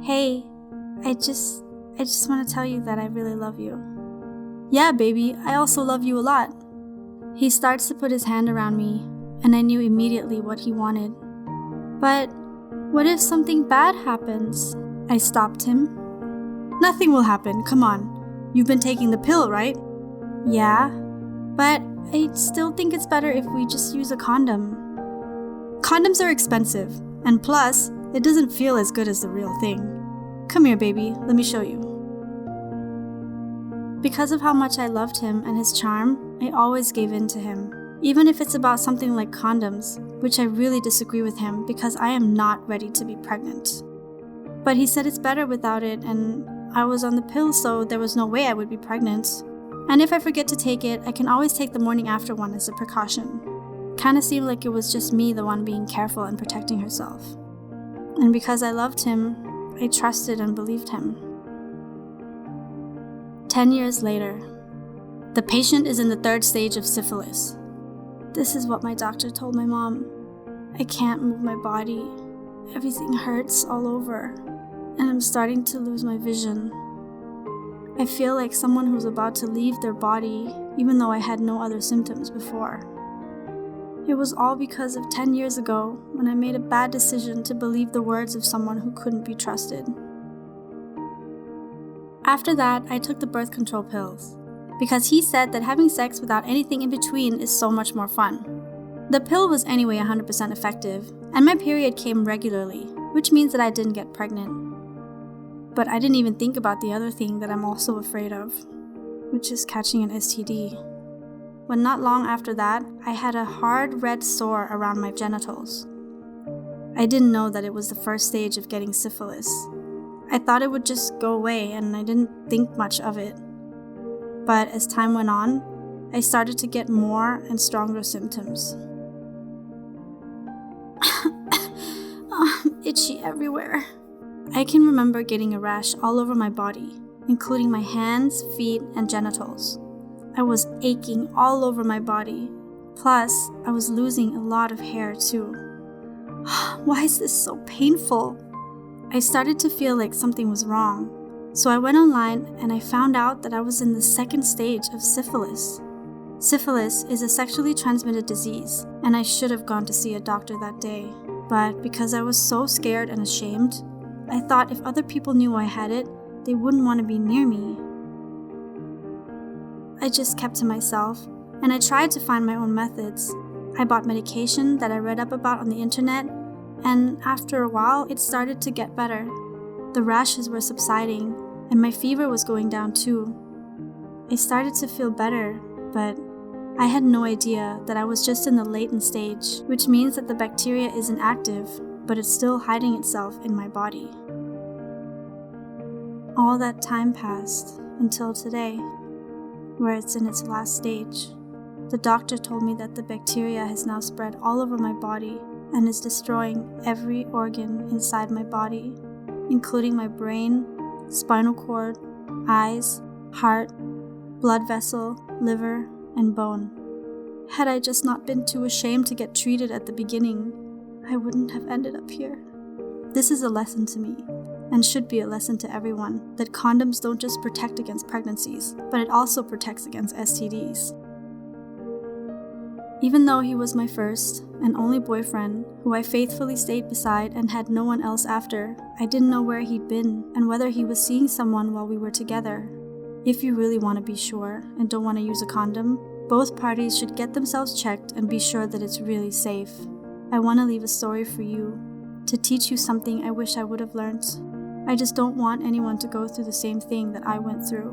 Hey, I just want to tell you that I really love you. Yeah, baby, I also love you a lot. He starts to put his hand around me, and I knew immediately what he wanted. But what if something bad happens? I stopped him. Nothing will happen, come on. You've been taking the pill, right? Yeah, but I still think it's better if we just use a condom. Condoms are expensive, and plus, it doesn't feel as good as the real thing. Come here, baby, let me show you. Because of how much I loved him and his charm, I always gave in to him, even if it's about something like condoms, which I really disagree with him because I am not ready to be pregnant. But he said it's better without it, and I was on the pill, so there was no way I would be pregnant. And if I forget to take it, I can always take the morning after one as a precaution. Kinda seemed like it was just me the one being careful and protecting herself. And because I loved him, I trusted and believed him. 10 years later, the patient is in the 3rd stage of syphilis. This is what my doctor told my mom. I can't move my body. Everything hurts all over, and I'm starting to lose my vision. I feel like someone who's about to leave their body, even though I had no other symptoms before. It was all because of 10 years ago when I made a bad decision to believe the words of someone who couldn't be trusted. After that, I took the birth control pills because he said that having sex without anything in between is so much more fun. The pill was anyway 100% effective, and my period came regularly, which means that I didn't get pregnant. But I didn't even think about the other thing that I'm also afraid of, which is catching an STD. When not long after that, I had a hard red sore around my genitals. I didn't know that it was the 1st stage of getting syphilis. I thought it would just go away and I didn't think much of it. But as time went on, I started to get more and stronger symptoms. Itchy everywhere. I can remember getting a rash all over my body, including my hands, feet, and genitals. I was aching all over my body. Plus, I was losing a lot of hair too. Why is this so painful? I started to feel like something was wrong. So I went online and I found out that I was in the 2nd stage of syphilis. Syphilis is a sexually transmitted disease, and I should have gone to see a doctor that day. But because I was so scared and ashamed, I thought if other people knew I had it, they wouldn't want to be near me. I just kept to myself, and I tried to find my own methods. I bought medication that I read up about on the internet, and after a while, it started to get better. The rashes were subsiding, and my fever was going down too. I started to feel better, but I had no idea that I was just in the latent stage, which means that the bacteria isn't active, but it's still hiding itself in my body. All that time passed until today, where it's in its last stage. The doctor told me that the bacteria has now spread all over my body and is destroying every organ inside my body, including my brain, spinal cord, eyes, heart, blood vessel, liver, and bone. Had I just not been too ashamed to get treated at the beginning, I wouldn't have ended up here. This is a lesson to me, and should be a lesson to everyone, that condoms don't just protect against pregnancies, but it also protects against STDs. Even though he was my first and only boyfriend, who I faithfully stayed beside and had no one else after, I didn't know where he'd been and whether he was seeing someone while we were together. If you really want to be sure and don't want to use a condom, both parties should get themselves checked and be sure that it's really safe. I want to leave a story for you, to teach you something I wish I would have learned. I just don't want anyone to go through the same thing that I went through.